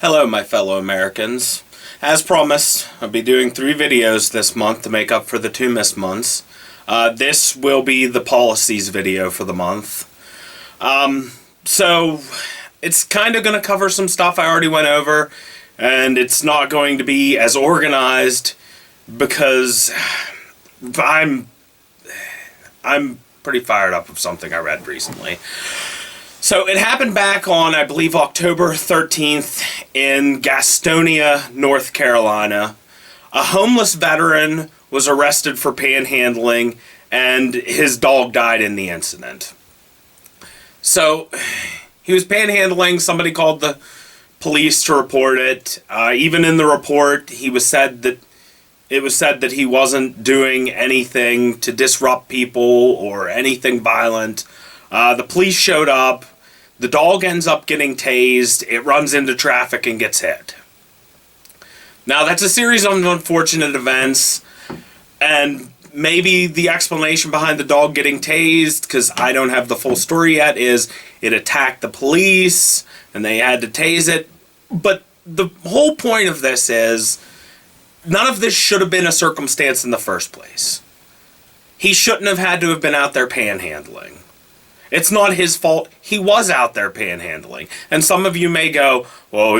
Hello, my fellow Americans. As promised, I'll be doing 3 videos this month to make up for the 2 missed months. This will be the policies video for the month. So, it's kind of going to cover some stuff I already went over, and it's not going to be as organized because I'm pretty fired up with something I read recently. So it happened back on, I believe, October 13th in Gastonia, North Carolina. A homeless veteran was arrested for panhandling, and his dog died in the incident. So he was panhandling. Somebody called the police to report it. Even in the report, it was said that he wasn't doing anything to disrupt people or anything violent. The police showed up. The dog ends up getting tased. It runs into traffic and gets hit. Now, that's a series of unfortunate events, and maybe the explanation behind the dog getting tased, because I don't have the full story yet, is it attacked the police and they had to tase it. But the whole point of this is none of this should have been a circumstance in the first place. He shouldn't have had to have been out there panhandling. It's not his fault. He was out there panhandling. And some of you may go, well,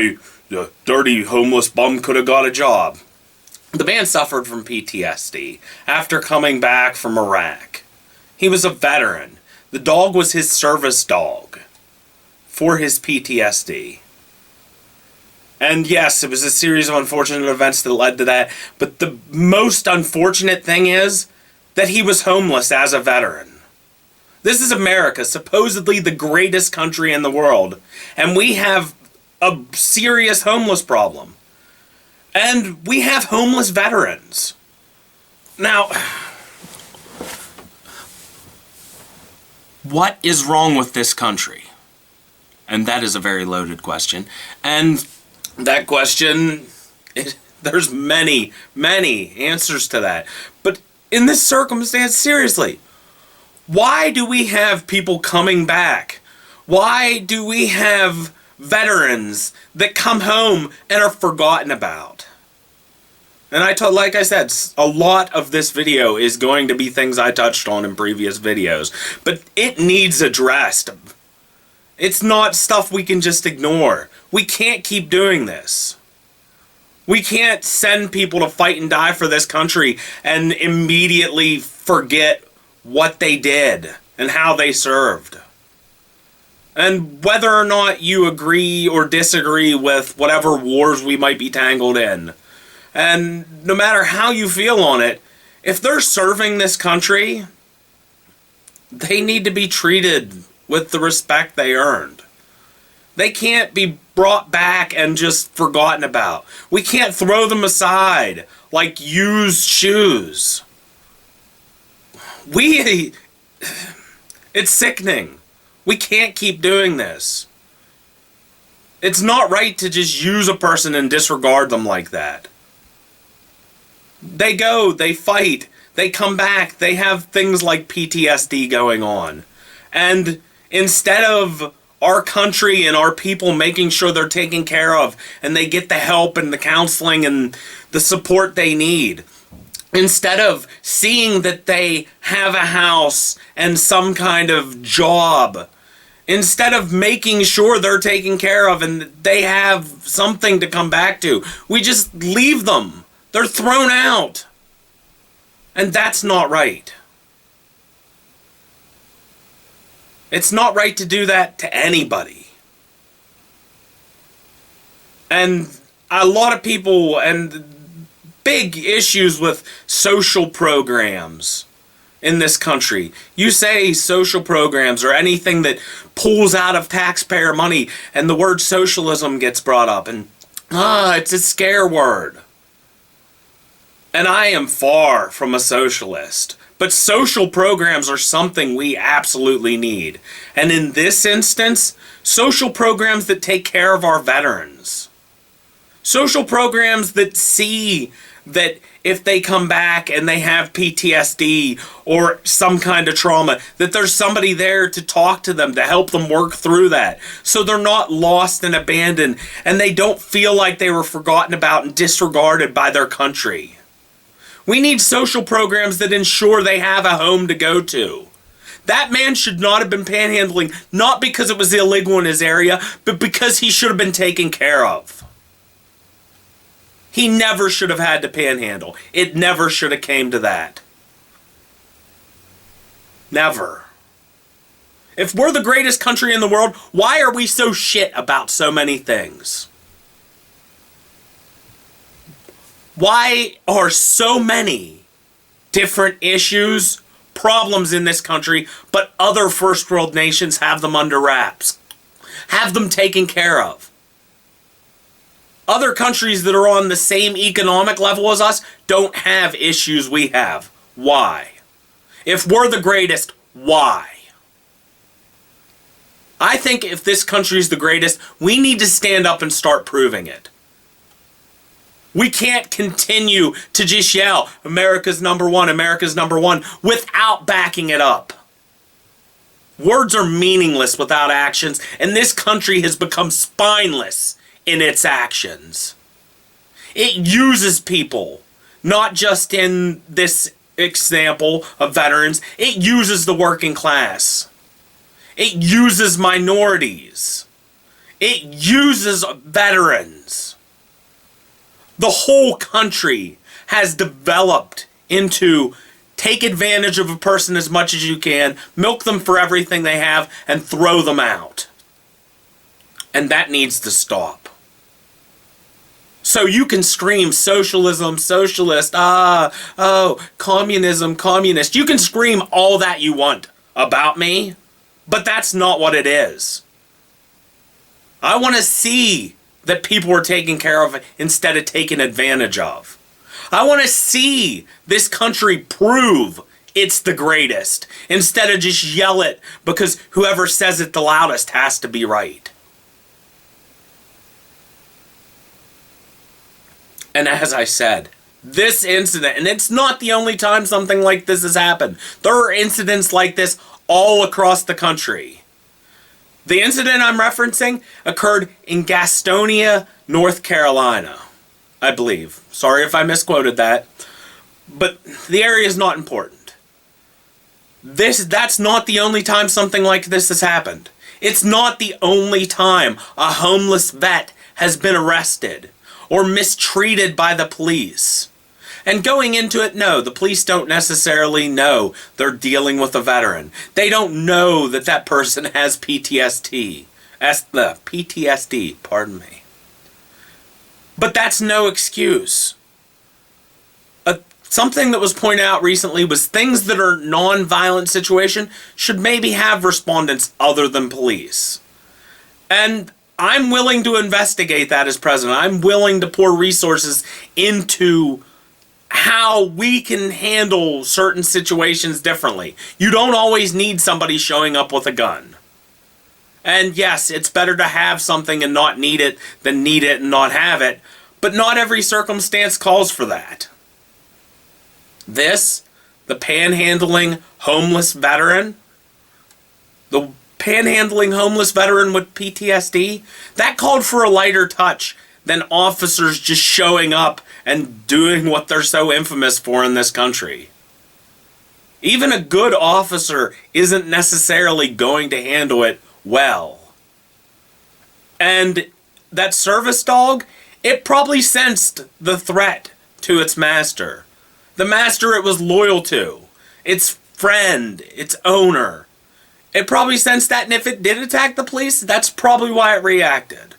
the dirty homeless bum could have got a job. The man suffered from PTSD after coming back from Iraq. He was a veteran. The dog was his service dog for his PTSD. And yes, it was a series of unfortunate events that led to that. But the most unfortunate thing is that he was homeless as a veteran. This is America, supposedly the greatest country in the world, and we have a serious homeless problem. And we have homeless veterans. Now, what is wrong with this country? And that is a very loaded question. And that question, there's many answers to that. But in this circumstance, seriously, why do we have people coming back? Why do we have veterans that come home and are forgotten about? And like I said, a lot of this video is going to be things I touched on in previous videos. But it needs addressed. It's not stuff we can just ignore. We can't keep doing this. We can't send people to fight and die for this country and immediately forget what they did and how they served. And whether or not you agree or disagree with whatever wars we might be tangled in, and no matter how you feel on it, if they're serving this country, they need to be treated with the respect they earned. They can't be brought back and just forgotten about. We can't throw them aside like used shoes. It's sickening. We can't keep doing this. It's not right to just use a person and disregard them like that. They go, they fight, they come back, they have things like PTSD going on. And instead of our country and our people making sure they're taken care of and they get the help and the counseling and the support they need, instead of seeing that they have a house and some kind of job, instead of making sure they're taken care of and they have something to come back to, we just leave them. They're thrown out. And that's not right. It's not right to do that to anybody. And a lot of people, and big issues with social programs in this country. You say social programs or anything that pulls out of taxpayer money and the word socialism gets brought up and it's a scare word. And I am far from a socialist, but social programs are something we absolutely need. And in this instance, social programs that take care of our veterans. Social programs that see that if they come back and they have PTSD or some kind of trauma, that there's somebody there to talk to them, to help them work through that. So they're not lost and abandoned, and they don't feel like they were forgotten about and disregarded by their country. We need social programs that ensure they have a home to go to. That man should not have been panhandling, not because it was illegal in his area, but because he should have been taken care of. He never should have had to panhandle. It never should have came to that. Never. If we're the greatest country in the world, why are we so shit about so many things? Why are so many different issues, problems in this country, but other first world nations have them under wraps? Have them taken care of? Other countries that are on the same economic level as us don't have issues we have. Why? If we're the greatest, why? I think if this country's the greatest, we need to stand up and start proving it. We can't continue to just yell, America's number one, without backing it up. Words are meaningless without actions, and this country has become spineless in its actions. It uses people, not just in this example of veterans, it uses the working class. It uses minorities. It uses veterans. The whole country has developed into take advantage of a person as much as you can, milk them for everything they have, and throw them out. And that needs to stop. So you can scream socialism, socialist, communism, communist. You can scream all that you want about me, but that's not what it is. I want to see that people are taken care of instead of taken advantage of. I want to see this country prove it's the greatest instead of just yell it because whoever says it the loudest has to be right. And as I said, this incident, and it's not the only time something like this has happened. There are incidents like this all across the country. The incident I'm referencing occurred in Gastonia, North Carolina, I believe. Sorry if I misquoted that, but the area is not important. That's not the only time something like this has happened. It's not the only time a homeless vet has been arrested or mistreated by the police. And going into it, no, the police don't necessarily know they're dealing with a veteran. They don't know that that person has PTSD. PTSD, pardon me. But that's no excuse. Something that was pointed out recently was things that are non-violent situation should maybe have respondents other than police. And I'm willing to investigate that as president. I'm willing to pour resources into how we can handle certain situations differently. You don't always need somebody showing up with a gun. And yes, it's better to have something and not need it than need it and not have it. But not every circumstance calls for that. The panhandling homeless veteran, the panhandling homeless veteran with PTSD, that called for a lighter touch than officers just showing up and doing what they're so infamous for in this country. Even a good officer isn't necessarily going to handle it well. And that service dog, it probably sensed the threat to its master. The master it was loyal to, its friend, its owner. It probably sensed that, and if it did attack the police, that's probably why it reacted.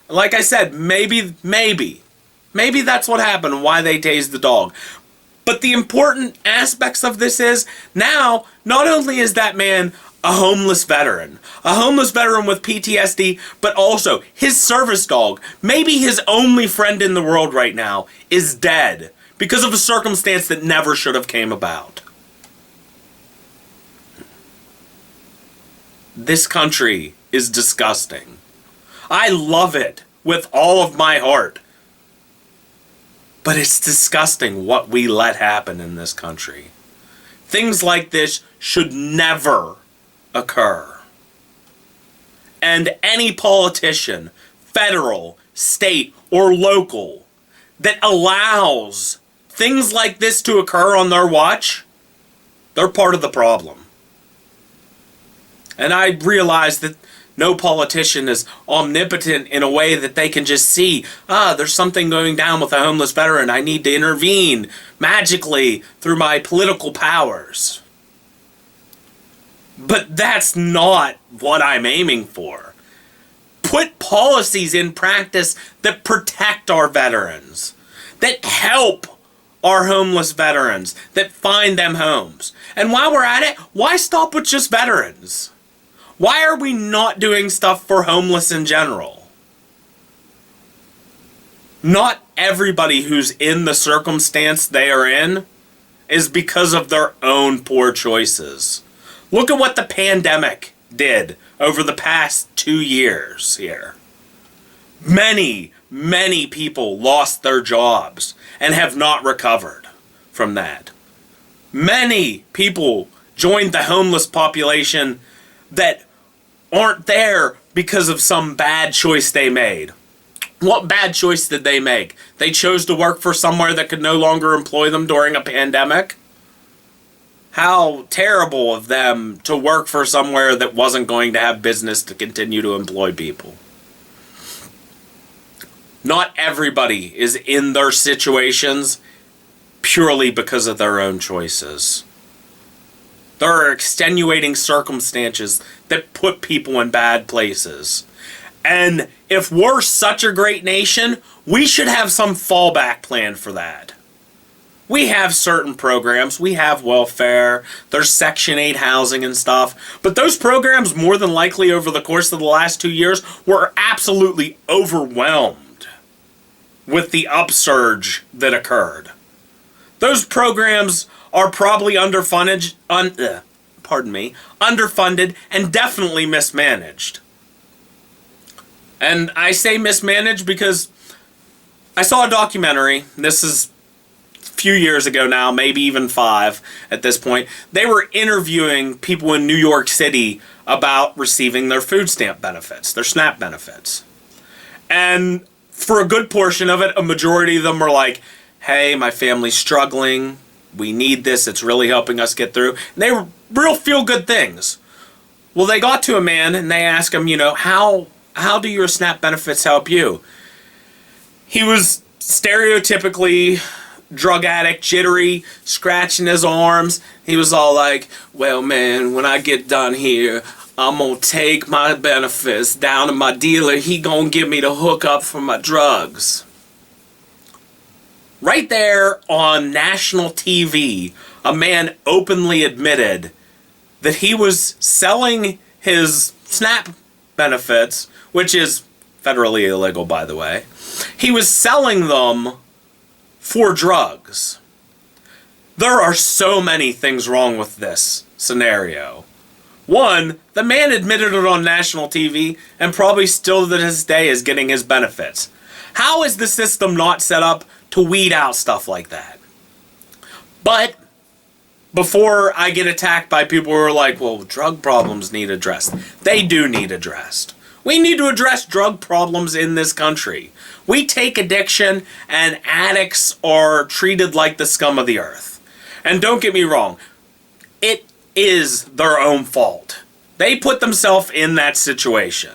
Like I said, maybe that's what happened, why they tased the dog. But the important aspects of this is, now, not only is that man a homeless veteran with PTSD, but also his service dog, maybe his only friend in the world right now, is dead because of a circumstance that never should have came about. This country is disgusting. I love it with all of my heart. But it's disgusting what we let happen in this country. Things like this should never occur. And any politician, federal, state, or local, that allows things like this to occur on their watch, they're part of the problem. And I realize that no politician is omnipotent in a way that they can just see, there's something going down with a homeless veteran. I need to intervene magically through my political powers. But that's not what I'm aiming for. Put policies in practice that protect our veterans, that help our homeless veterans, that find them homes. And while we're at it, why stop with just veterans? Why are we not doing stuff for homeless in general? Not everybody who's in the circumstance they are in is because of their own poor choices. Look at what the pandemic did over the past 2 years here. Many people lost their jobs and have not recovered from that. Many people joined the homeless population that aren't there because of some bad choice they made. What bad choice did they make? They chose to work for somewhere that could no longer employ them during a pandemic? How terrible of them to work for somewhere that wasn't going to have business to continue to employ people. Not everybody is in their situations purely because of their own choices. There are extenuating circumstances that put people in bad places. And if we're such a great nation, we should have some fallback plan for that. We have certain programs. We have welfare. There's Section 8 housing and stuff. But those programs, more than likely over the course of the last 2 years, were absolutely overwhelmed with the upsurge that occurred. Those programs are probably underfunded and definitely mismanaged. And I say mismanaged because I saw a documentary. This is a few years ago now, maybe even 5 at this point. They were interviewing people in New York City about receiving their food stamp benefits, their SNAP benefits. And for a good portion of it, a majority of them were like, hey, my family's struggling. We need this. It's really helping us get through. And they were real feel-good things. Well, they got to a man and they asked him, how do your SNAP benefits help you? He was stereotypically drug addict, jittery, scratching his arms. He was all like, well, man, when I get done here, I'm going to take my benefits down to my dealer. He going to give me the hookup for my drugs. Right there on national TV, a man openly admitted that he was selling his SNAP benefits, which is federally illegal, by the way. He was selling them for drugs. There are so many things wrong with this scenario. One, the man admitted it on national TV and probably still to this day is getting his benefits. How is the system not set up to weed out stuff like that? But before I get attacked by people who are like, well, drug problems need addressed. They do need addressed. We need to address drug problems in this country. We take addiction and addicts are treated like the scum of the earth. And don't get me wrong, it is their own fault. They put themselves in that situation.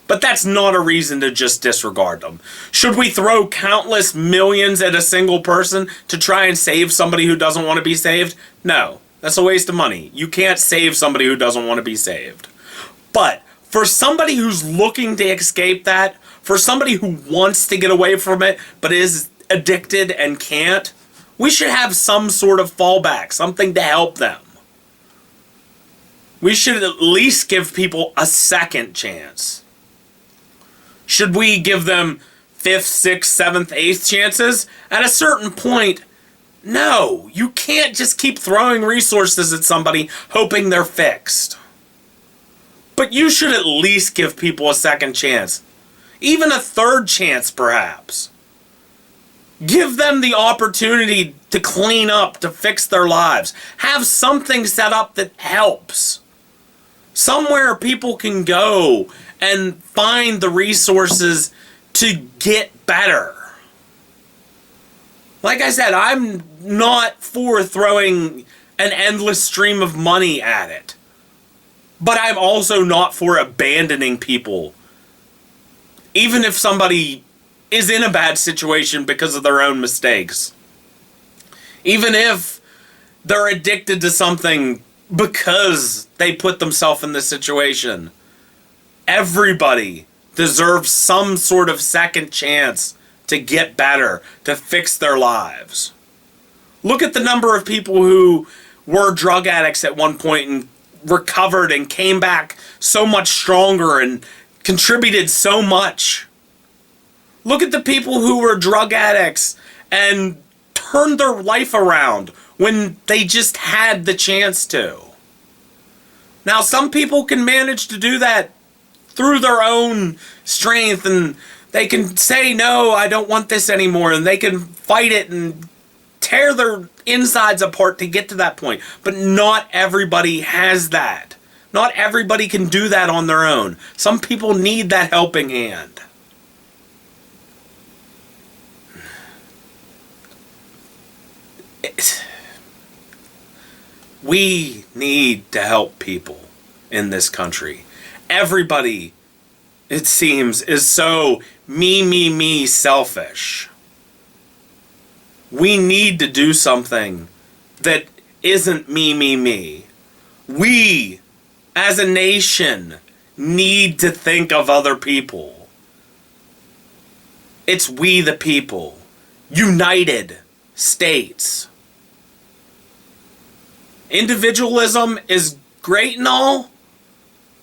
But that's not a reason to just disregard them. Should we throw countless millions at a single person to try and save somebody who doesn't want to be saved? No, that's a waste of money. You can't save somebody who doesn't want to be saved. But for somebody who's looking to escape that, for somebody who wants to get away from it but is addicted and can't, we should have some sort of fallback, something to help them. We should at least give people a second chance. Should we give them 5th, 6th, 7th, 8th chances? At a certain point, no. You can't just keep throwing resources at somebody hoping they're fixed. But you should at least give people a second chance. Even a third chance, perhaps. Give them the opportunity to clean up, to fix their lives. Have something set up that helps. Somewhere people can go and find the resources to get better. Like I said, I'm not for throwing an endless stream of money at it. But I'm also not for abandoning people. Even if somebody is in a bad situation because of their own mistakes. Even if they're addicted to something because they put themselves in this situation. Everybody deserves some sort of second chance to get better, to fix their lives. Look at the number of people who were drug addicts at one point and recovered and came back so much stronger and contributed so much. Look at the people who were drug addicts and turned their life around when they just had the chance to. Now, some people can manage to do that through their own strength, and they can say, no, I don't want this anymore, and they can fight it and tear their insides apart to get to that point. But not everybody has that. Not everybody can do that on their own. Some people need that helping hand. We need to help people in this country. Everybody, it seems, is so me, selfish. We need to do something that isn't me. We, as a nation, need to think of other people. It's we the people. United States. Individualism is great and all,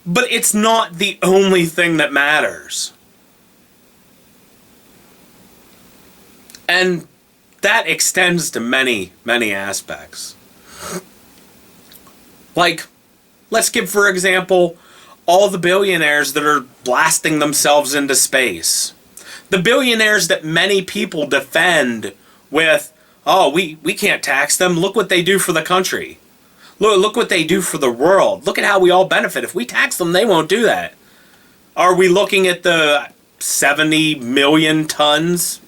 but it's not the only thing that matters. And that extends to many aspects. Like, let's give, for example, all the billionaires that are blasting themselves into space. The billionaires that many people defend with, oh, we can't tax them. Look what they do for the country. Look what they do for the world. Look at how we all benefit. If we tax them, they won't do that. Are we looking at the 70 million tons?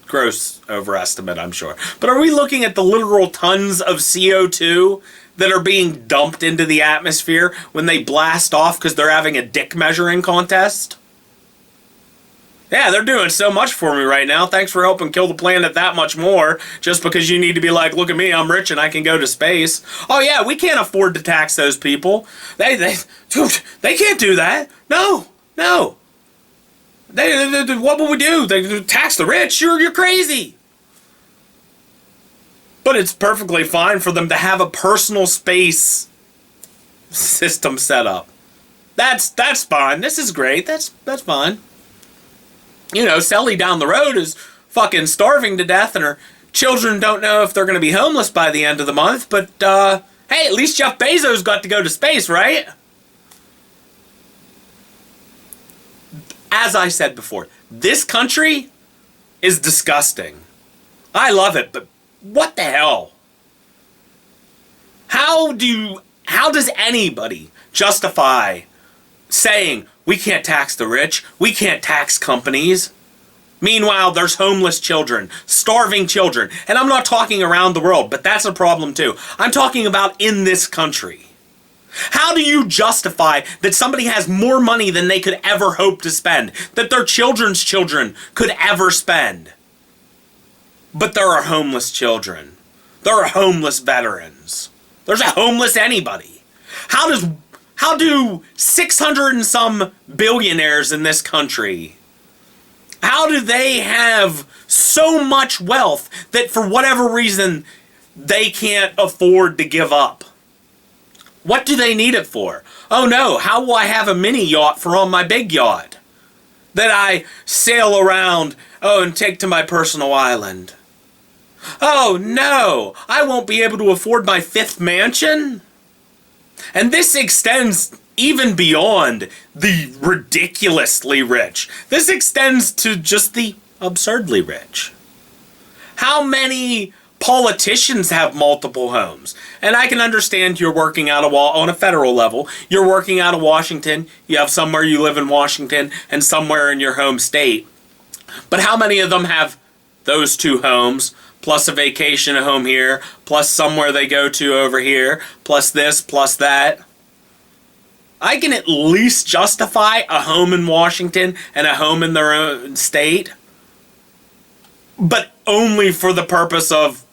Gross overestimate, I'm sure. But are we looking at the literal tons of CO2 that are being dumped into the atmosphere when they blast off because they're having a dick measuring contest? Yeah, they're doing so much for me right now. Thanks for helping kill the planet that much more. Just because you need to be like, look at me, I'm rich and I can go to space. Oh yeah, we can't afford to tax those people. They can't do that. No. What will we do? They tax the rich? You're crazy. But it's perfectly fine for them to have a personal space system set up. That's fine. This is great. That's fine. You know, Sally down the road is fucking starving to death and her children don't know if they're going to be homeless by the end of the month. But, hey, at least Jeff Bezos got to go to space, right? As I said before, this country is disgusting. I love it, but what the hell? How does anybody justify saying, we can't tax the rich, we can't tax companies? Meanwhile, there's homeless children, starving children, and I'm not talking around the world, but that's a problem too. I'm talking about in this country. How do you justify that somebody has more money than they could ever hope to spend, that their children's children could ever spend? But there are homeless children. There are homeless veterans. There's a homeless anybody. How do 600 and some billionaires in this country, how do they have so much wealth that for whatever reason they can't afford to give up? What do they need it for? Oh no, how will I have a mini yacht for on my big yacht that I sail around, and take to my personal island? Oh no, I won't be able to afford my 5th mansion? And this extends even beyond the ridiculously rich. This extends to just the absurdly rich. How many politicians have multiple homes? And I can understand you're working out on a federal level. You're working out of Washington. You have somewhere you live in Washington and somewhere in your home state. But how many of them have those two homes, plus a vacation home here, plus somewhere they go to over here, plus this, plus that? I can at least justify a home in Washington and a home in their own state, but only for the purpose of,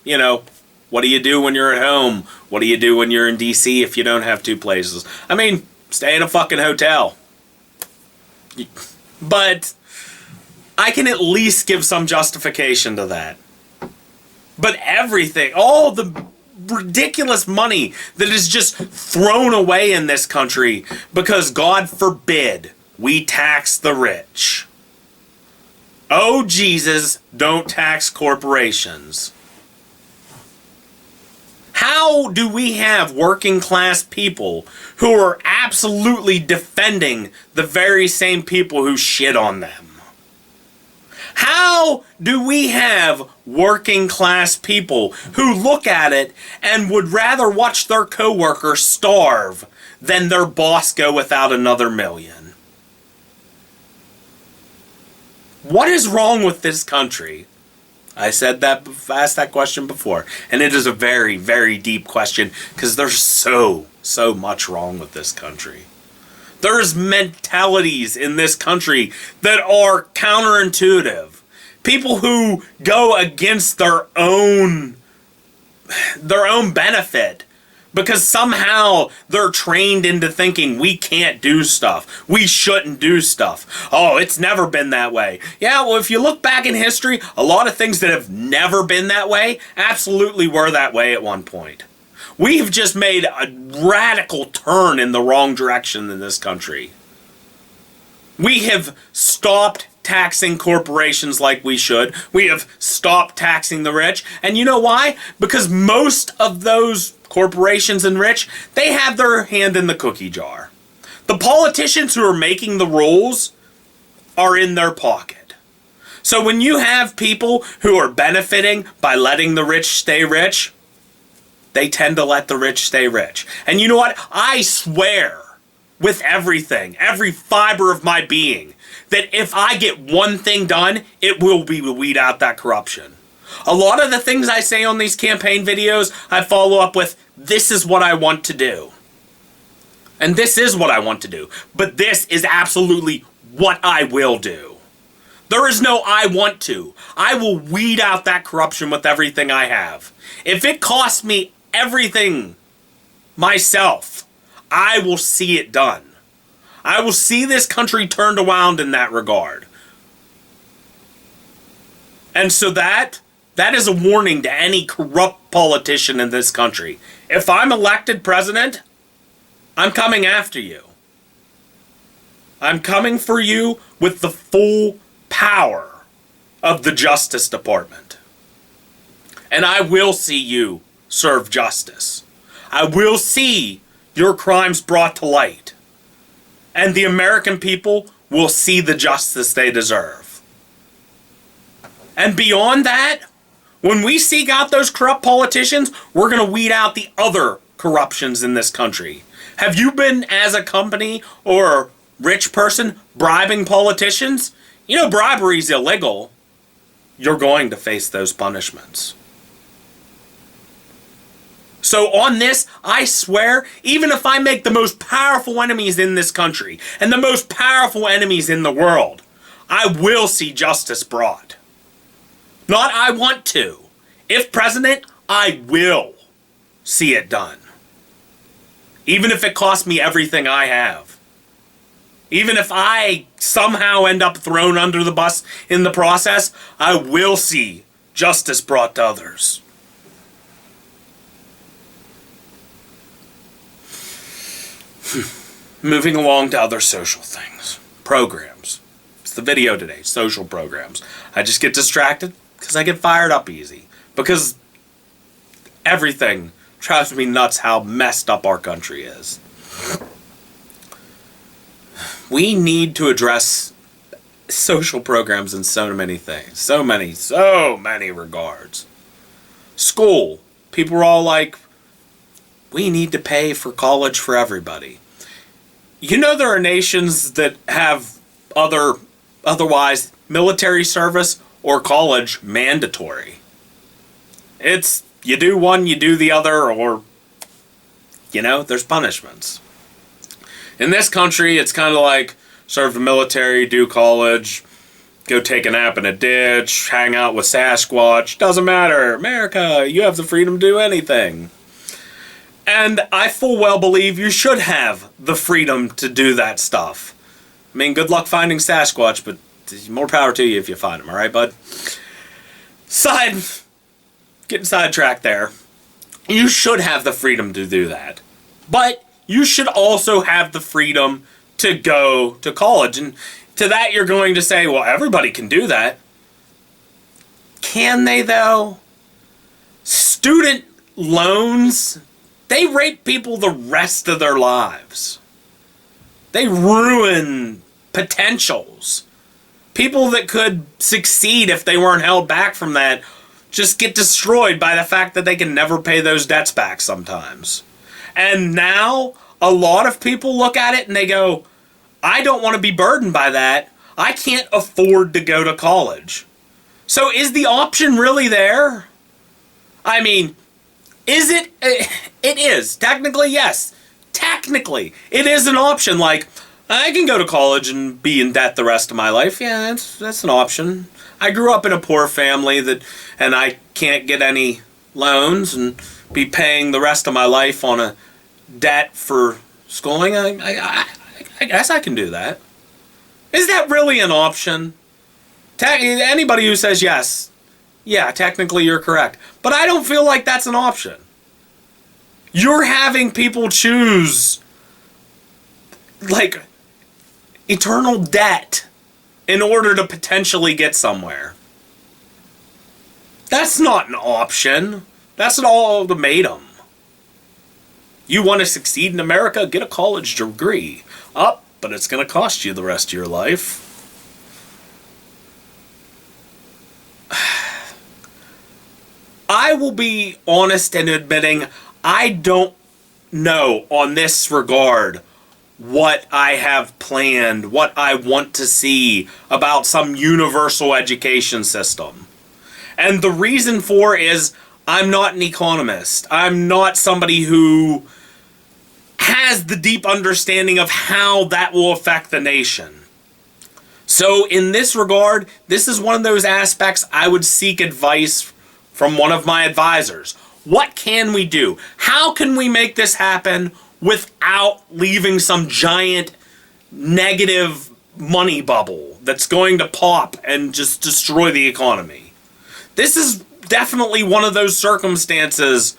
you know, what do you do when you're at home? What do you do when you're in D.C. if you don't have two places? I mean, stay in a fucking hotel. But I can at least give some justification to that. But everything, all the ridiculous money that is just thrown away in this country because, God forbid, we tax the rich. Oh, Jesus, don't tax corporations. How do we have working class people who are absolutely defending the very same people who shit on them? How do we have working class people who look at it and would rather watch their coworker starve than their boss go without another million? What is wrong with this country? I asked that question before, and it is a very, very deep question because there's so much wrong with this country. There's mentalities in this country that are counterintuitive. People who go against their own benefit because somehow they're trained into thinking we can't do stuff. We shouldn't do stuff. Oh, it's never been that way. Yeah, well, if you look back in history, a lot of things that have never been that way absolutely were that way at one point. We've just made a radical turn in the wrong direction in this country. We have stopped taxing corporations like we should. We have stopped taxing the rich. And you know why? Because most of those corporations and rich, they have their hand in the cookie jar. The politicians who are making the rules are in their pocket. So when you have people who are benefiting by letting the rich stay rich, they tend to let the rich stay rich. And you know what? I swear with everything, every fiber of my being, that if I get one thing done, it will be to weed out that corruption. A lot of the things I say on these campaign videos, I follow up with, this is what I want to do. And this is what I want to do. But this is absolutely what I will do. There is no I want to. I will weed out that corruption with everything I have. If it costs me everything myself, I will see it done. I will see this country turned around in that regard. And so that is a warning to any corrupt politician in this country. If I'm elected president, I'm coming after you. I'm coming for you with the full power of the Justice Department. And I will see you serve justice. I will see your crimes brought to light. And the American people will see the justice they deserve. And beyond that, when we seek out those corrupt politicians, we're going to weed out the other corruptions in this country. Have you been, as a company or a rich person, bribing politicians? You know bribery is illegal. You're going to face those punishments. So on this, I swear, even if I make the most powerful enemies in this country and the most powerful enemies in the world, I will see justice brought. Not I want to. If president, I will see it done. Even if it costs me everything I have. Even if I somehow end up thrown under the bus in the process, I will see justice brought to others. Moving along to other social things. Programs. It's the video today. Social programs. I just get distracted because I get fired up easy. Because everything drives me nuts how messed up our country is. We need to address social programs in so many things. So many regards. School. People were all like, we need to pay for college for everybody. You know there are nations that have otherwise military service or college mandatory. It's, you do one, you do the other, or, there's punishments. In this country, it's kind of like, serve the military, do college, go take a nap in a ditch, hang out with Sasquatch. Doesn't matter. America, you have the freedom to do anything. And I full well believe you should have the freedom to do that stuff. I mean, good luck finding Sasquatch, but more power to you if you find him, alright, bud? Getting sidetracked there. You should have the freedom to do that. But you should also have the freedom to go to college. And to that you're going to say, well, everybody can do that. Can they, though? Student loans, they rape people the rest of their lives. They ruin potentials. People that could succeed if they weren't held back from that just get destroyed by the fact that they can never pay those debts back sometimes. And now a lot of people look at it and they go, I don't want to be burdened by that. I can't afford to go to college. So is the option really there? I mean, is it? It is. Technically, yes. Technically, it is an option. Like, I can go to college and be in debt the rest of my life. Yeah, that's an option. I grew up in a poor family and I can't get any loans and be paying the rest of my life on a debt for schooling. I guess I can do that. Is that really an option? Anybody who says yes, yeah, technically you're correct. But I don't feel like that's an option. You're having people choose, like, eternal debt in order to potentially get somewhere. That's not an option. That's an ultimatum. You want to succeed in America? Get a college degree. But it's going to cost you the rest of your life. I will be honest in admitting I don't know on this regard what I have planned, what I want to see about some universal education system. And the reason for is I'm not an economist. I'm not somebody who has the deep understanding of how that will affect the nation. So in this regard, this is one of those aspects I would seek advice from one of my advisors. What can we do? How can we make this happen without leaving some giant negative money bubble that's going to pop and just destroy the economy? This is definitely one of those circumstances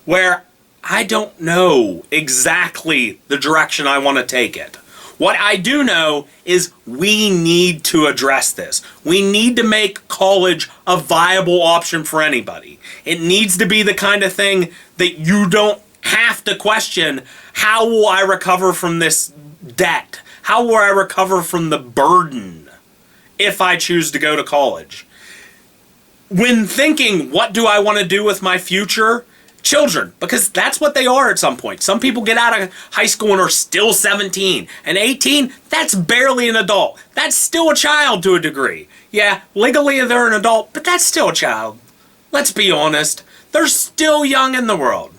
where I don't know exactly the direction I want to take it. What I do know is we need to address this. We need to make college a viable option for anybody. It needs to be the kind of thing that you don't have to question, how will I recover from this debt? How will I recover from the burden if I choose to go to college? When thinking, what do I want to do with my future? Children, because that's what they are at some point. Some people get out of high school and are still 17. And 18, that's barely an adult. That's still a child to a degree. Yeah, legally they're an adult, but that's still a child. Let's be honest. They're still young in the world.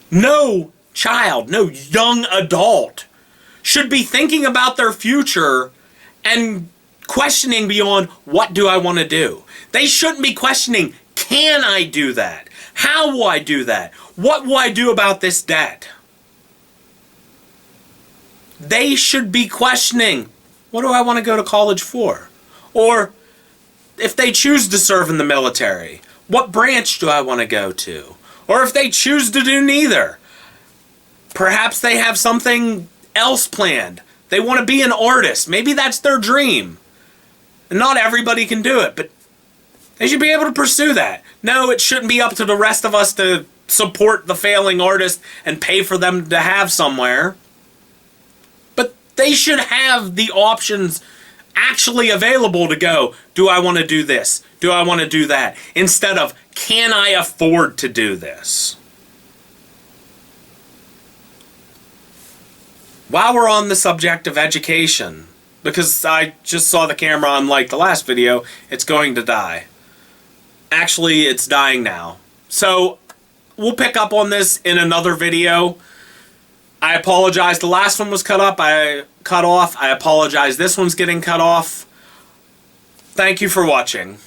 No child, no young adult should be thinking about their future and questioning beyond, what do I want to do? They shouldn't be questioning, can I do that? How will I do that? What will I do about this debt? They should be questioning, what do I want to go to college for? Or if they choose to serve in the military, what branch do I want to go to? Or if they choose to do neither, perhaps they have something else planned. They want to be an artist. Maybe that's their dream. And not everybody can do it, but they should be able to pursue that. No, it shouldn't be up to the rest of us to support the failing artist and pay for them to have somewhere. But they should have the options actually available to go, do I want to do this? Do I want to do that? Instead of, can I afford to do this? While we're on the subject of education, because I just saw the camera on like the last video, it's going to die. Actually, it's dying now. So, we'll pick up on this in another video. I apologize. The last one was cut off. I apologize. This one's getting cut off. Thank you for watching.